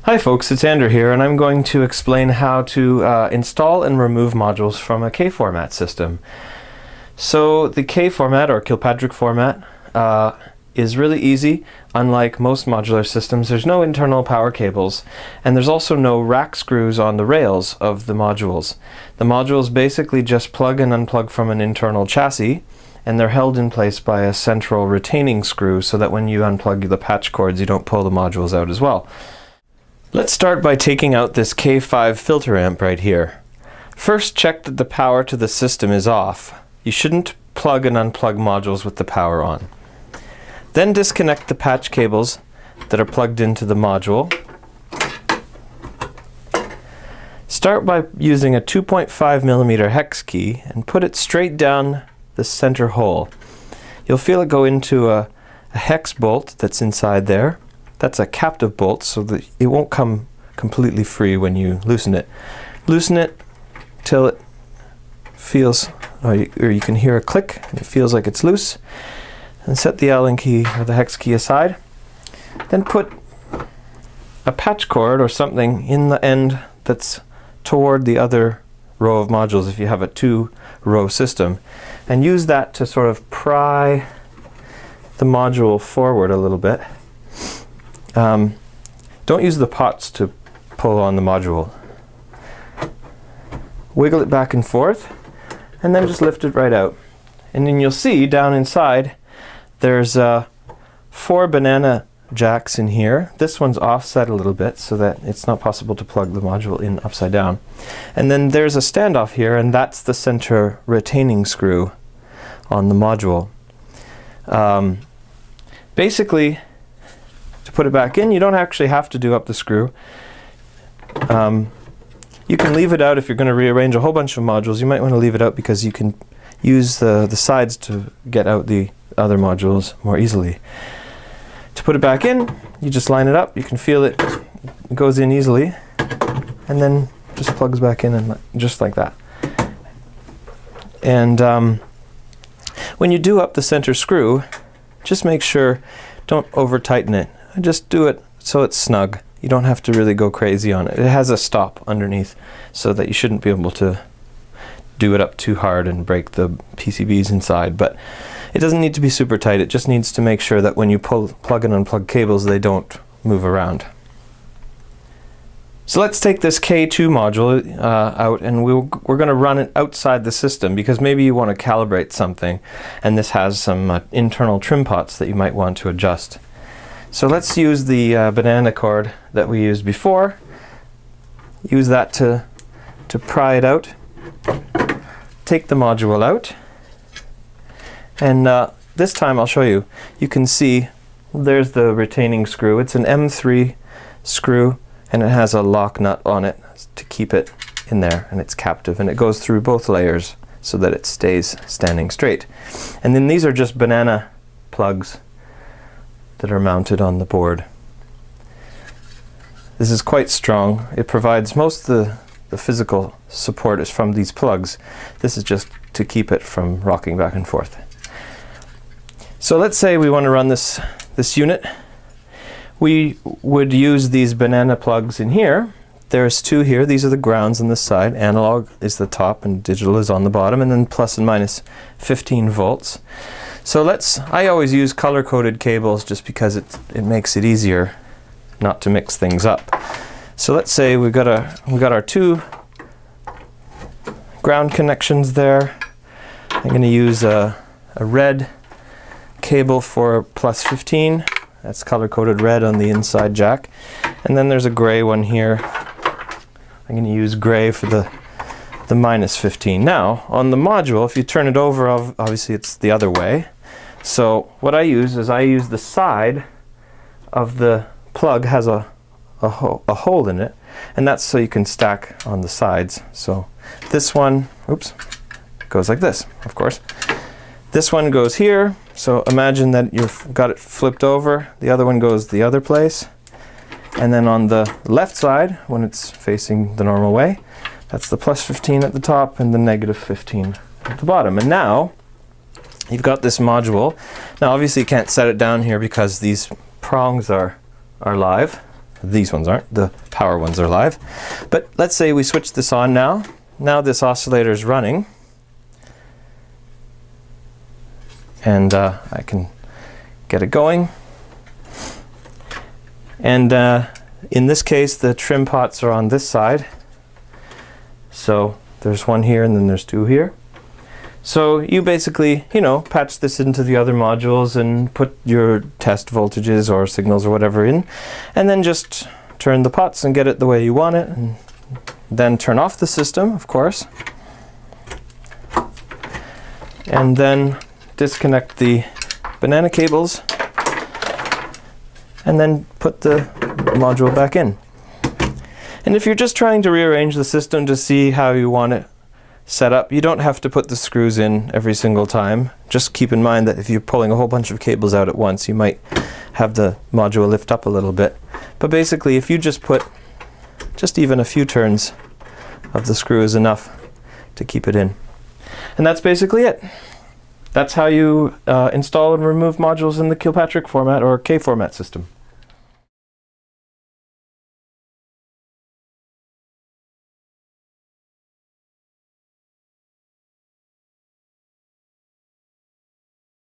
Hi folks, it's Andrew here, and I'm going to explain how to install and remove modules from a K-format system. So the K-format, or Kilpatrick format, is really easy. Unlike most modular systems, there's no internal power cables, and there's also no rack screws on the rails of the modules. The modules basically just plug and unplug from an internal chassis, and they're held in place by a central retaining screw so that when you unplug the patch cords, you don't pull the modules out as well. Let's start by taking out this K5 filter amp right here. First, check that the power to the system is off. You shouldn't plug and unplug modules with the power on. Then disconnect the patch cables that are plugged into the module. Start by using a 2.5mm hex key and put it straight down the center hole. You'll feel it go into a hex bolt that's inside there. That's a captive bolt, so that it won't come completely free when you loosen it. Loosen it till it feels, or you can hear a click, and it feels like it's loose. And set the Allen key or the hex key aside. Then put a patch cord or something in the end that's toward the other row of modules if you have a two-row system. And use that to sort of pry the module forward a little bit. Don't use the pots to pull on the module. Wiggle it back and forth, and then just lift it right out. And then you'll see down inside there's 4 banana jacks in here. This one's offset a little bit so that it's not possible to plug the module in upside down. And then there's a standoff here, and that's the center retaining screw on the module. Basically, to put it back in, you don't actually have to do up the screw. You can leave it out if you're going to rearrange a whole bunch of modules. You might want to leave it out because you can use the sides to get out the other modules more easily. To put it back in, you just line it up. You can feel it goes in easily, and then just plugs back in, and just like that. And when you do up the center screw, just make sure, don't over tighten it. Just do it so it's snug. You don't have to really go crazy on it. It has a stop underneath so that you shouldn't be able to do it up too hard and break the PCBs inside. But it doesn't need to be super tight. It just needs to make sure that when you plug and unplug cables, they don't move around. So let's take this K2 module out, and we're going to run it outside the system because maybe you want to calibrate something, and this has some internal trim pots that you might want to adjust. So let's use the banana cord that we used before. Use that to pry it out. Take the module out. And this time I'll show you. You can see there's the retaining screw. It's an M3 screw, and it has a lock nut on it to keep it in there, and it's captive, and it goes through both layers so that it stays standing straight. And then these are just banana plugs that are mounted on the board. This is quite strong. It provides most of the physical support is from these plugs. This is just to keep it from rocking back and forth. So let's say we want to run this unit. We would use these banana plugs in here. There's 2 here. These are the grounds on this side. Analog is the top and digital is on the bottom, and then plus and minus 15 volts. So I always use color-coded cables just because it makes it easier not to mix things up. So let's say we got our 2 ground connections there. I'm going to use a red cable for plus 15. That's color-coded red on the inside jack. And then there's a gray one here. I'm going to use gray for the minus 15. Now, on the module, if you turn it over, obviously it's the other way. So what I use is the side of the plug has a hole in it, and that's so you can stack on the sides. So this one, oops, goes like this, of course. This one goes here, so imagine that you've got it flipped over. The other one goes the other place. And then on the left side, when it's facing the normal way, that's the plus 15 at the top and the negative 15 at the bottom. And now you've got this module. Now obviously you can't set it down here because these prongs are live. These ones aren't, the power ones are live. But let's say we switch this on now. Now this oscillator is running. And I can get it going. And in this case, the trim pots are on this side. So there's one here and then there's two here. So you basically, you know, patch this into the other modules and put your test voltages or signals or whatever in, and then just turn the pots and get it the way you want it, and then turn off the system, of course, and then disconnect the banana cables and then put the module back in. And if you're just trying to rearrange the system to see how you want it set up, you don't have to put the screws in every single time. Just keep in mind that if you're pulling a whole bunch of cables out at once, you might have the module lift up a little bit. But basically, if you just put just even a few turns of the screw is enough to keep it in. And that's basically it. That's how you install and remove modules in the Kilpatrick Format or K-Format system.